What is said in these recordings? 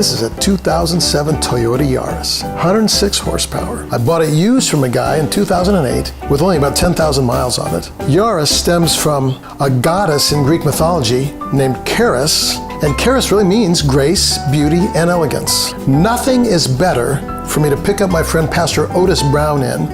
This is a 2007 Toyota Yaris, 106 horsepower. I bought it used from a guy in 2008 with only about 10,000 miles on it. Yaris stems from a goddess in Greek mythology named Charis, and Charis really means grace, beauty, and elegance. Nothing is better for me to pick up my friend Pastor Otis Brown in,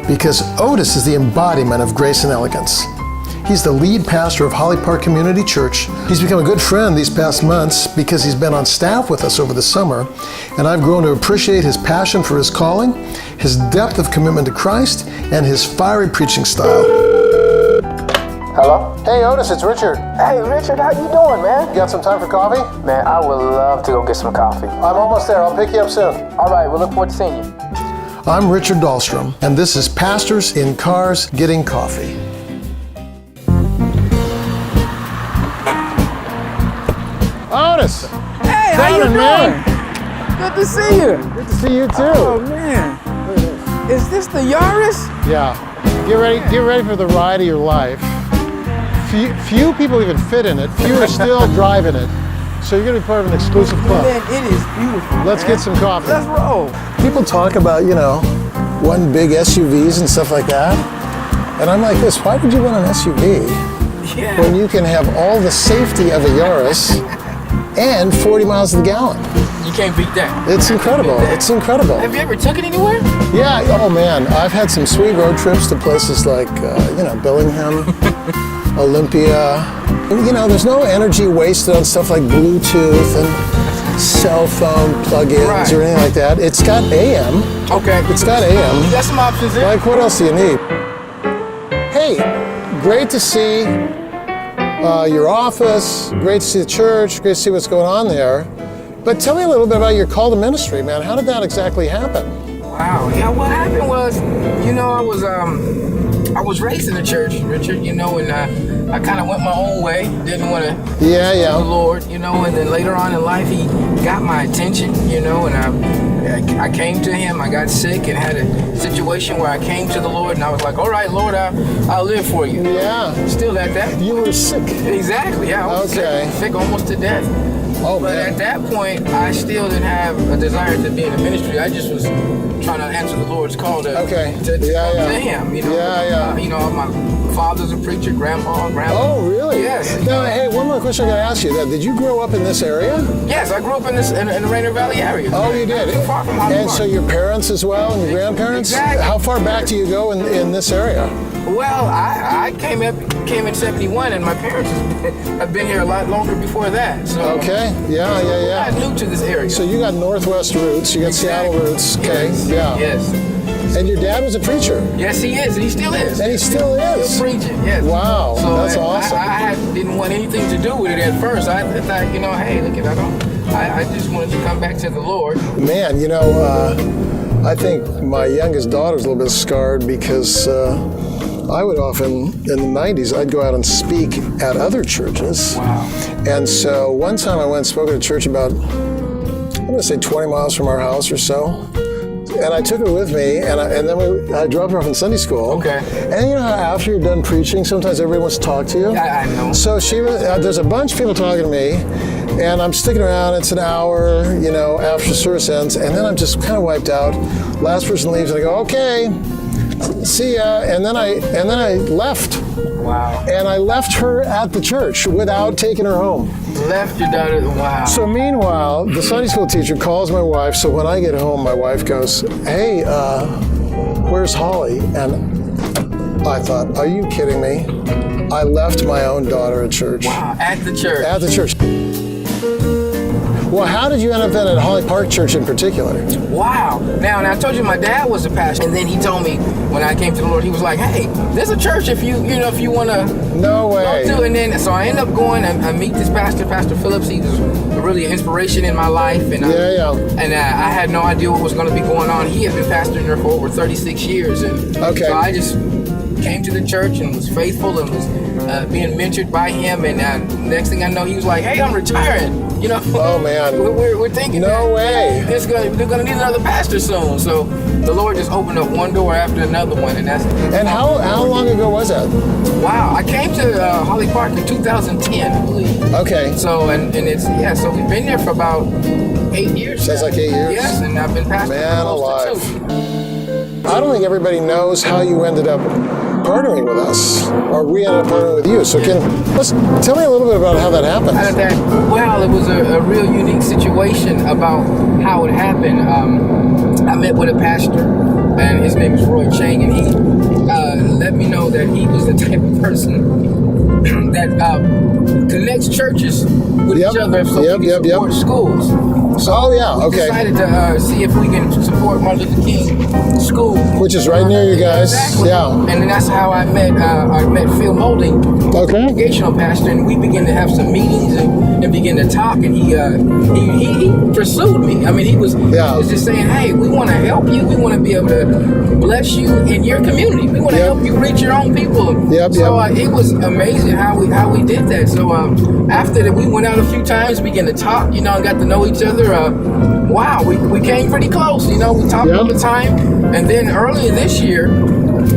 because Otis is the embodiment of grace and elegance. He's the lead pastor of Holly Park Community Church. He's become a good friend these past months because he's been on staff with us over the summer, and I've grown to appreciate his passion for his calling, his depth of commitment to Christ, and his fiery preaching style. Hello? Hey Otis, it's Richard. Hey Richard, how you doing, man? You got some time for coffee? Man, I would love to go get some coffee. I'm almost there. I'll pick you up soon. All right, we'll look forward to seeing you. I'm Richard Dahlstrom, and this is Pastors in Cars Getting Coffee. Otis! Hey, how you doing? Man. Good to see you. Good to see you too. Oh man, is this the Yaris? Yeah. Get ready for the ride of your life. Few people even fit in it. Few are still driving it. So you're going to be part of an exclusive club. Man, it is beautiful. Let's get some coffee. Let's roll. People talk about, one big SUVs and stuff like that. And I'm like this, why would you want an SUV when you can have all the safety of a Yaris and 40 miles to the gallon? You can't beat that. It's incredible. It's incredible. Have you ever took it anywhere? Yeah. Oh man, I've had some sweet road trips to places like, Bellingham, Olympia. There's no energy wasted on stuff like Bluetooth and cell phone plug-ins or anything like that. It's got AM. Okay. It's got AM. You got some options there. Like, what else do you need? Hey, great to see your office. Great to see the church. Great to see what's going on there. But tell me a little bit about your call to ministry, man. How did that exactly happen? Wow. Yeah, what happened was, I was raised in the church, Richard, and I kind of went my own way. Didn't want to the Lord, and then later on in life, he got my attention, and I came to him. I got sick and had a situation where I came to the Lord, and I was like, all right, Lord, I'll live for you. Yeah. Still at that. You were sick. Exactly, yeah. I was sick almost to death. Oh, but man. at that point, I still didn't have a desire to be in the ministry. I just was trying to answer the Lord's call to him. My father's a preacher, grandpa. Oh, really? Yes. Now, hey, one more question I got to ask you. Did you grow up in this area? Yes, I grew up in the Rainier Valley area. Oh, you did? Not too far from Holly And Park. so your parents as well and your grandparents? Exactly. How far back do you go in this area? Well, I came in 71, and my parents have been here a lot longer before that. So Okay, yeah. I'm new to this area. So you got Northwest roots, you got Seattle roots, okay, Yes. And your dad was a preacher? Yes, he is, and he still is. And he still is? Still preaching, yes. Wow, so that's awesome. I didn't want anything to do with it at first. I thought, hey, look, I just wanted to come back to the Lord. Man, I think my youngest daughter's a little bit scarred because I would often, in the 90s, I'd go out and speak at other churches. Wow. And so one time I went and spoke at a church about, I'm going to say 20 miles from our house or so. And I took her with me, and then I dropped her off in Sunday school. Okay. And you know how after you're done preaching, sometimes everybody wants to talk to you? Yeah, I know. So there's a bunch of people talking to me, and I'm sticking around. It's an hour, after service ends, and then I'm just kind of wiped out. Last person leaves, and I go, okay, see ya. And then I left. Wow. And I left her at the church without taking her home. Left your daughter, wow. So meanwhile, the Sunday school teacher calls my wife. So when I get home, my wife goes, hey, where's Holly? And I thought, are you kidding me? I left my own daughter at church. Wow, at the church. At the church. Well, how did you end up then at Holly Park Church in particular? Wow. Now I told you my dad was a pastor, and then he told me when I came to the Lord, he was like, hey, there's a church if you want to. No way. Go to. And then, so I end up going and I meet this pastor, Pastor Phillips. He was really an inspiration in my life. And And I had no idea what was going to be going on. He had been pastoring there for over 36 years. And so I just came to the church and was faithful and was being mentored by him. And next thing I know, he was like, hey, I'm retiring. Oh man. We're thinking. No way. They're gonna need another pastor soon. So the Lord just opened up one door after another one, and that's. And how long ago was that? Wow, I came to Holly Park in 2010, I believe. Okay. So and it's so we've been there for about 8 years. Sounds like 8 years. Yes, and I've been pastoring. Man alive. Too. I don't think everybody knows how you ended up partnering with us, or we ended up partnering with you. So let's tell me a little bit about how that happened. Well, it was a real unique situation about how it happened. I met with a pastor, and his name is Roy Chang, and he let me know that he was the type of person that connects churches with each other so we can support schools. So we decided to see if we can support Martin Luther King School, which is right near you guys. Exactly. Yeah. And then that's how I met Phil Molding, congregational pastor, and we began to have some meetings and begin to talk. And he pursued me. I mean, he was just saying, "Hey, we want to help you. We want to be able to bless you in your community. We want to help you reach your own people." So it was amazing how we did that. So after that, we went out a few times, began to talk, and got to know each other. Wow, we came pretty close. We talked all the time. And then earlier this year,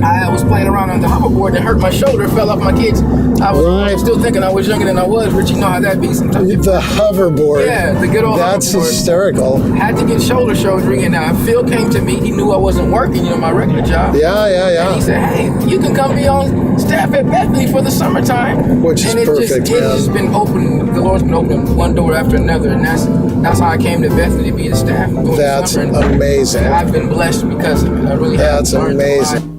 I was playing around on the hoverboard and hurt my shoulder, fell off my kids. I was still thinking I was younger than I was, but you know how that be sometimes. The hoverboard. Yeah, the good old That's hoverboard. hysterical. Had to get shoulder surgery, and Phil came to me. He knew I wasn't working, my regular job. Yeah. And he said, "Hey, you can come be on staff at Bethany for the summertime." Which is perfect, man. It's just been open. The Lord's been opening one door after another, and that's how I came to Bethany to be the staff. That's amazing. And I've been blessed because of it. I really have. That's amazing.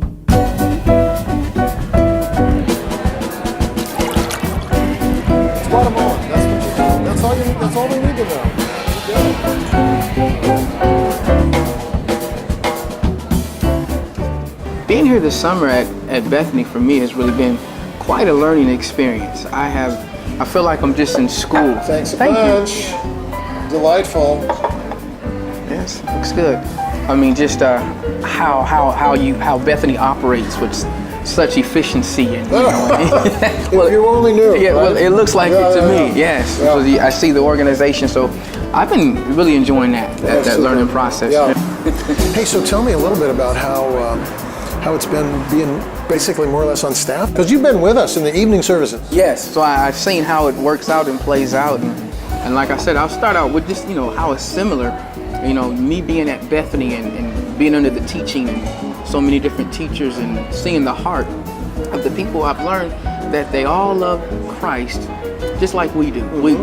Bottom line. That's all we need to know. Being here this summer at Bethany for me has really been quite a learning experience. I feel like I'm just in school. Thanks a bunch. Delightful. Yes, looks good. I mean, just how Bethany operates with such efficiency and. Well, if you only knew. Yeah, right? well, it looks like it to me. Yes, I see the organization, so I've been really enjoying that learning process. Yeah. Hey, so tell me a little bit about how it's been being basically more or less on staff, because you've been with us in the evening services. Yes, so I've seen how it works out and plays out, and like I said, I'll start out with just how it's similar. Me being at Bethany and being under the teaching and so many different teachers and seeing the heart of the people, I've learned that they all love Christ just like we do. We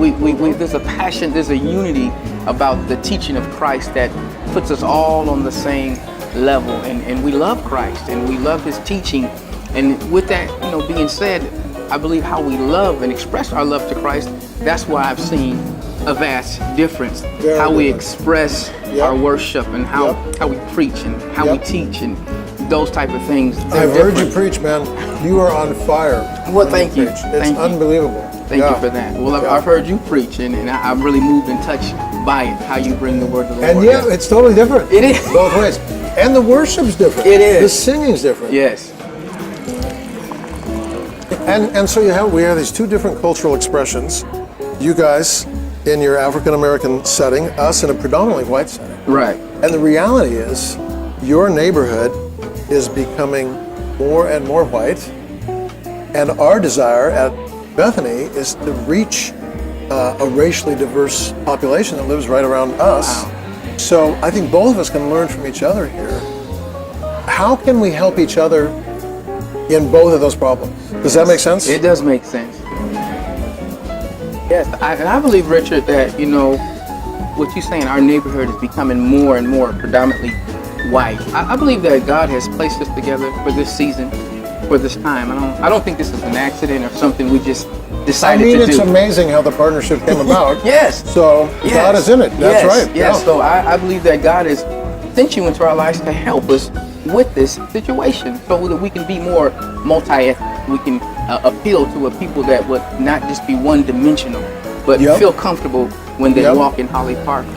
there's a passion, there's a unity about the teaching of Christ that puts us all on the same level, and we love Christ and we love his teaching. And with that being said, I believe how we love and express our love to Christ, that's why I've seen a vast difference. How we express our worship and how we preach and how we teach and those type of things. I've heard you preach, man. You are on fire. Well, thank you. It's unbelievable. Thank you for that. Well, I've heard you preach, and I'm really moved and touched by it, how you bring the word of the Lord. And it's totally different. It is. Both ways. And the worship's different. It is. The singing's different. Yes. And so we have these two different cultural expressions. You guys in your African American setting, us in a predominantly white setting. Right. And the reality is, your neighborhood is becoming more and more white, and our desire at Bethany is to reach a racially diverse population that lives right around us. Wow. So I think both of us can learn from each other here. How can we help each other in both of those problems? Does that make sense? It does make sense. Yes, and I believe, Richard, that what you're saying, our neighborhood is becoming more and more predominantly white. I believe that God has placed us together for this season, for this time. I don't think this is an accident or something we just decided to do. It's amazing how the partnership came about. Yes. So God is in it. That's right. Yes. Yeah. So I believe that God has sent you into our lives to help us with this situation, so that we can be more multi-ethnic. We can appeal to a people that would not just be one-dimensional, but feel comfortable when they walk in Holly Park.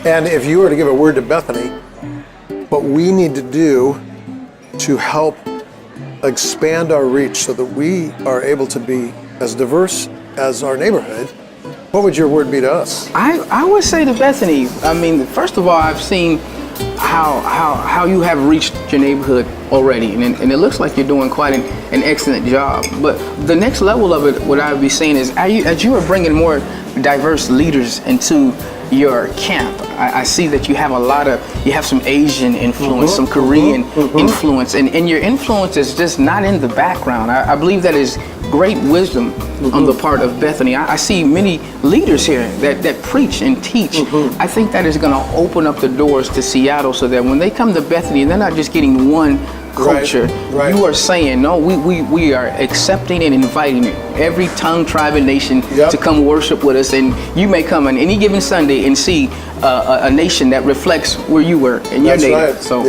And if you were to give a word to Bethany, what we need to do to help expand our reach so that we are able to be as diverse as our neighborhood, what would your word be to us? I would say to Bethany, I mean, first of all, I've seen how you have reached your neighborhood already, and it looks like you're doing quite an excellent job. But the next level of it, what I would be saying is, as you are bringing more diverse leaders into your camp. I see that you have some Asian influence, some Korean influence, and your influence is just not in the background. I believe that is great wisdom on the part of Bethany. I see many leaders here that preach and teach. I think that is going to open up the doors to Seattle so that when they come to Bethany, they're not just getting one culture. Right. You are saying, no, we are accepting and inviting every tongue, tribe, and nation to come worship with us. And you may come on any given Sunday and see a nation that reflects where you were and your native. Right. So,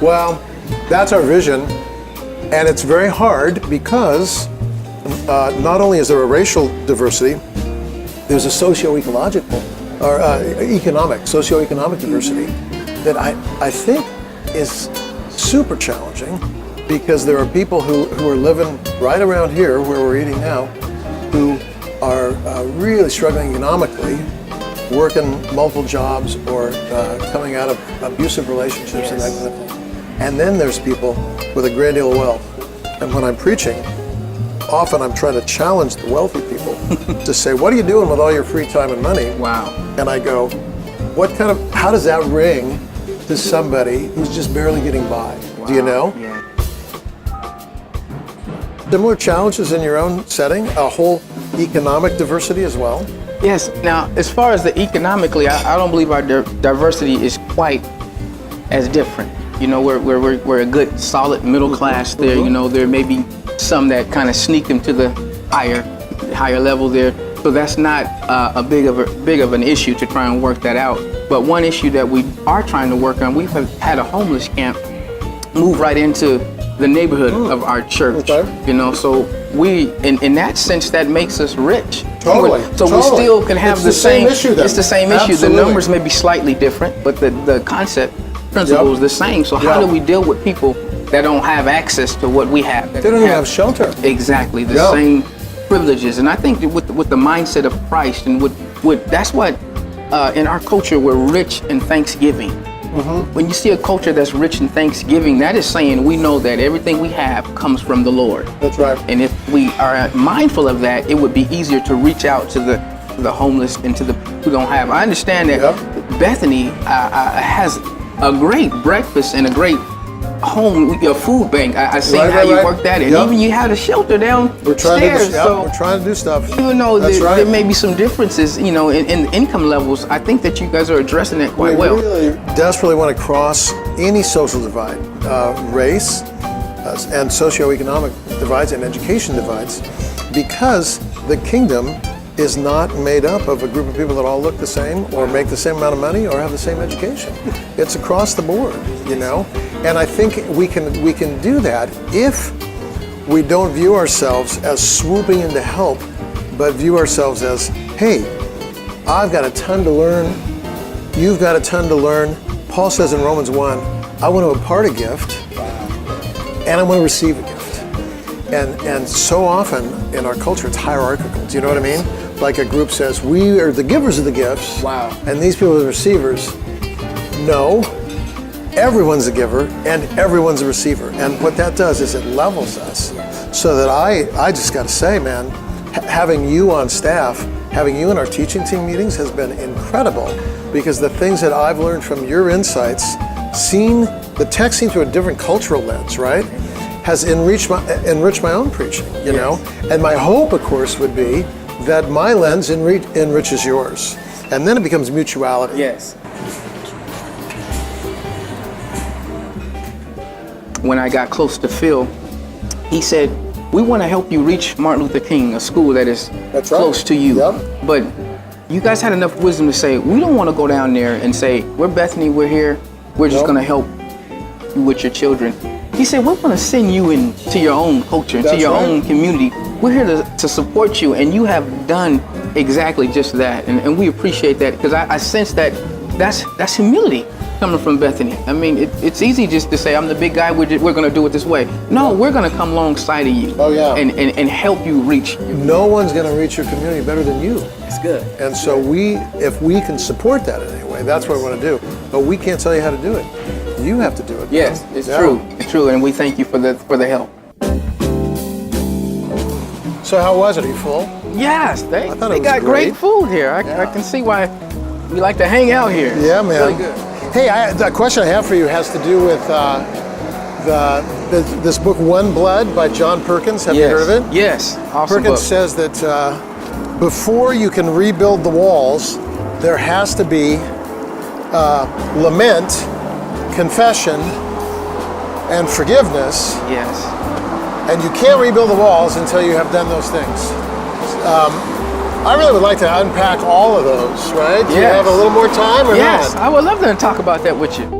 well, that's our vision. And it's very hard because not only is there a racial diversity, there's a socio-ecological or socioeconomic diversity that I think is super challenging, because there are people who are living right around here where we're eating now, who are really struggling economically, working multiple jobs or coming out of abusive relationships and that kind of thing. And then there's people with a great deal of wealth. And when I'm preaching, often I'm trying to challenge the wealthy people to say, what are you doing with all your free time and money? Wow. And I go, how does that ring to somebody who's just barely getting by? Wow. Do you know? Yeah. Similar challenges in your own setting, a whole economic diversity as well? Yes. Now, as far as the economically, I don't believe our diversity is quite as different. You know, we're a good, solid middle class there. You know, there may be some that kind of sneak them to the higher level there. So that's not a big of an issue to try and work that out. But one issue that we are trying to work on, we've had a homeless camp move right into the neighborhood of our church. Okay. You know, so we, in that sense, that makes us rich. Totally. We still can have the same issue. Then. It's the same issue. Absolutely. The numbers may be slightly different, but the concept, principle is the same. So how do we deal with people that don't have access to what we have? They don't even have shelter. Exactly. The same privileges. And I think that with the mindset of Christ and that's what in our culture we're rich in thanksgiving. When you see a culture that's rich in thanksgiving, that is saying we know that everything we have comes from the Lord. That's right. And if we are mindful of that, it would be easier to reach out to the homeless and to the people who don't have. I understand that Bethany has a great breakfast and a great home, your food bank. I see how you work that, and even you have a shelter downstairs. We're trying to do stuff. Even though there may be some differences, you know, in income levels, I think that you guys are addressing that quite well. We really desperately want to cross any social divide, race and socioeconomic divides and education divides, because the kingdom is not made up of a group of people that all look the same or make the same amount of money or have the same education. It's across the board, you know? And I think we can do that if we don't view ourselves as swooping in to help, but view ourselves as, hey, I've got a ton to learn, you've got a ton to learn. Paul says in Romans 1, I want to impart a gift and I want to receive a gift. And so often in our culture it's hierarchical, do you know what I mean? Like a group says, we are the givers of the gifts, and these people are the receivers. No. Everyone's a giver and everyone's a receiver. And what that does is it levels us. So that I just got to say, man, having you on staff, having you in our teaching team meetings has been incredible, because the things that I've learned from your insights, seeing the text seen through a different cultural lens, right, has enriched my own preaching, you know? And my hope, of course, would be that my lens enriches yours. And then it becomes mutuality. Yes. When I got close to Phil, he said, we want to help you reach Martin Luther King, a school that is close to you. But you guys had enough wisdom to say, we don't want to go down there and say, we're Bethany, we're here, we're just going to help you with your children. He said, we're going to send you into your own culture, into your own community. We're here to support you, and you have done exactly just that. And we appreciate that, because I sense that that's humility coming from Bethany. I mean, it's easy just to say, I'm the big guy, we're going to do it this way. No, we're going to come alongside of you and help you reach. No one's going to reach your community better than you. That's good. And so if we can support that in any way, that's what we want to do. But we can't tell you how to do it. You have to do it. Yes, it's true. It's true, and we thank you for the help. So how was it? Are you full? Yes, they thought it was got great great. food here. I can see why we like to hang out here. Yeah, man. Really good. Hey, the question I have for you has to do with this book, One Blood by John Perkins. Have you heard of it? Yes. Awesome Perkins book. says that before you can rebuild the walls, there has to be lament, confession, and forgiveness. Yes. And you can't rebuild the walls until you have done those things. I really would like to unpack all of those, right? Do you have a little more time or not? Yes, I would love to talk about that with you.